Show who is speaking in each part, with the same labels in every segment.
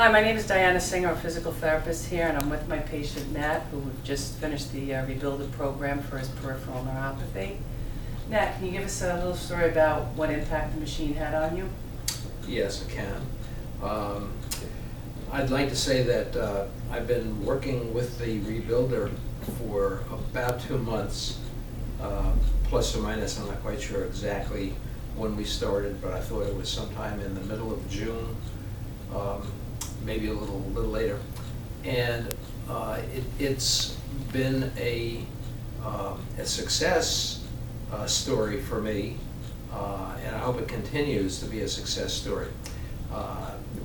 Speaker 1: Hi, my name is Diana Singer, I'm a physical therapist here, and I'm with my patient Nat, who just finished the Rebuilder program for his peripheral neuropathy. Nat, can you give us a little story about what impact the machine had on you?
Speaker 2: Yes, I can. I'd like to say that I've been working with the Rebuilder for about 2 months, plus or minus. I'm not quite sure exactly when we started, but I thought it was sometime in the middle of June, maybe a little later. And it's been a success story for me, and I hope it continues to be a success story.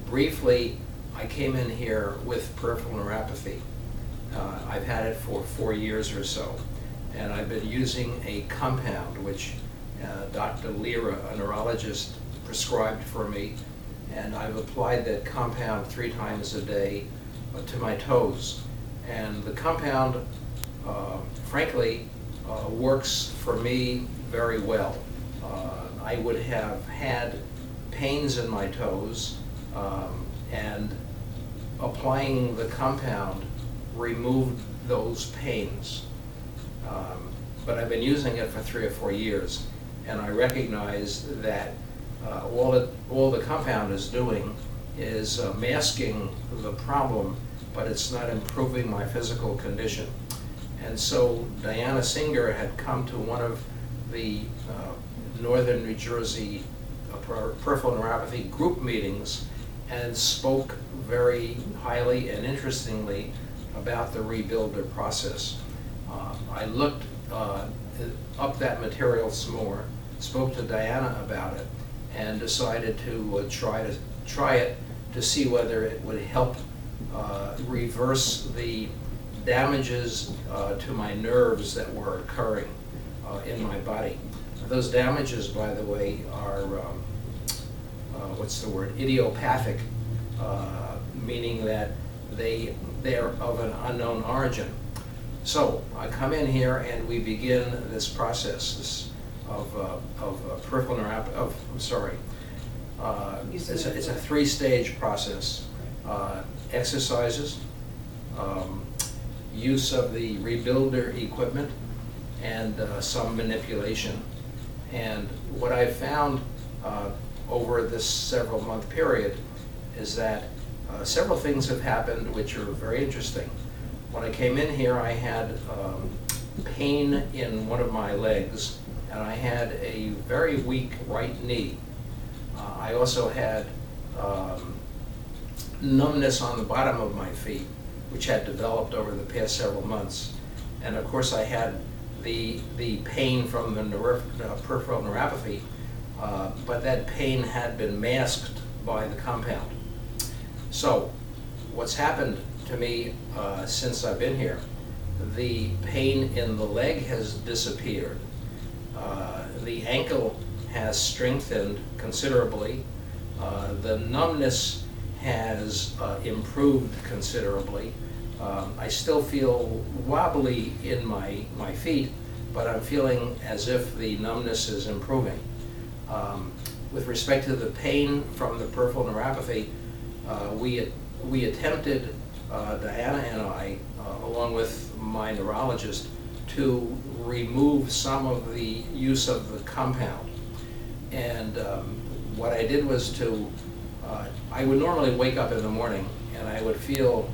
Speaker 2: Briefly, I came in here with peripheral neuropathy. I've had it for 4 years or so, and I've been using a compound which Dr. Lira, a neurologist, prescribed for me, and I've applied that compound 3 times a day to my toes. And the compound, frankly, works for me very well. I would have had pains in my toes, and applying the compound removed those pains. But I've been using it for 3 or 4 years, and I recognize that all the compound is doing is masking the problem, but it's not improving my physical condition. And so Diana Singer had come to one of the Northern New Jersey peripheral neuropathy group meetings and spoke very highly and interestingly about the Rebuilder process. I looked up that material some more, spoke to Diana about it, and decided to try it to see whether it would help reverse the damages to my nerves that were occurring in my body. Those damages, by the way, are idiopathic, meaning that they're of an unknown origin. So I come in here and we begin this process of peripheral neuropathy. It's a 3-stage process: exercises, use of the Rebuilder equipment, and some manipulation. And what I've found over this several-month period is that several things have happened which are very interesting. When I came in here, I had pain in one of my legs, and I had a very weak right knee. I also had numbness on the bottom of my feet, which had developed over the past several months. And of course I had the pain from the peripheral neuropathy, but that pain had been masked by the compound. So what's happened to me since I've been here, the pain in the leg has disappeared. The ankle has strengthened considerably. The numbness has improved considerably. I still feel wobbly in my feet, but I'm feeling as if the numbness is improving. With respect to the pain from the peripheral neuropathy, we attempted, Diana and I, along with my neurologist, to remove some of the use of the compound. And what I did was I would normally wake up in the morning and I would feel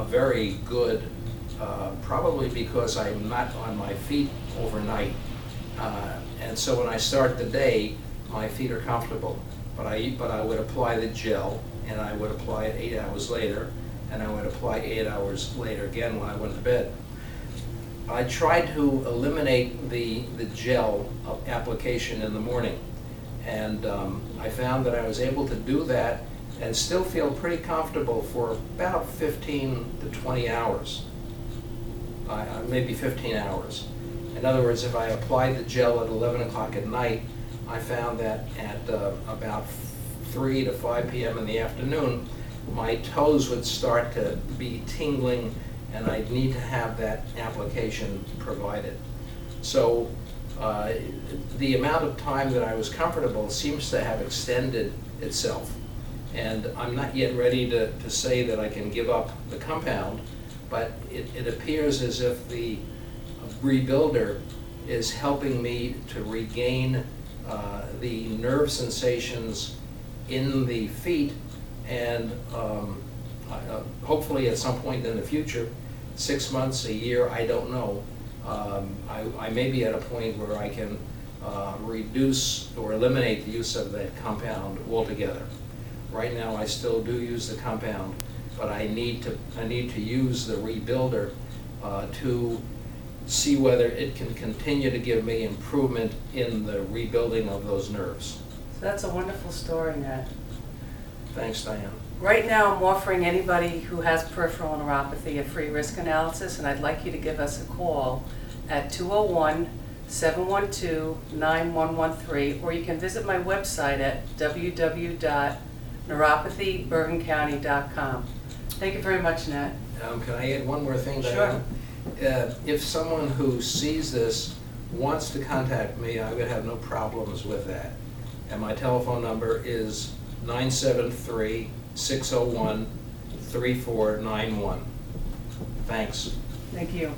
Speaker 2: very good, probably because I'm not on my feet overnight. And so when I start the day, my feet are comfortable. But I would apply the gel, and I would apply it 8 hours later, and I would apply 8 hours later again when I went to bed. I tried to eliminate the gel application in the morning, and I found that I was able to do that and still feel pretty comfortable for about 15 to 20 hours, maybe 15 hours. In other words, if I applied the gel at 11 o'clock at night, I found that at about 3 to 5 p.m. in the afternoon, my toes would start to be tingling, and I'd need to have that application provided. So the amount of time that I was comfortable seems to have extended itself. And I'm not yet ready to say that I can give up the compound, but it appears as if the rebuilder is helping me to regain the nerve sensations in the feet, and hopefully at some point in the future, 6 months, a year, I don't know, I may be at a point where I can reduce or eliminate the use of that compound altogether. Right now I still do use the compound, but I need to use the rebuilder to see whether it can continue to give me improvement in the rebuilding of those nerves.
Speaker 1: So that's a wonderful story, Nat.
Speaker 2: Thanks, Diane.
Speaker 1: Right now, I'm offering anybody who has peripheral neuropathy a free risk analysis, and I'd like you to give us a call at 201-712-9113, or you can visit my website at www.neuropathybergencounty.com. Thank you very much, Nat.
Speaker 2: Can I add one more thing,
Speaker 1: Sure.
Speaker 2: Diane? If someone who sees this wants to contact me, I would have no problems with that. And my telephone number is 973-601-3491. Thanks.
Speaker 1: Thank you.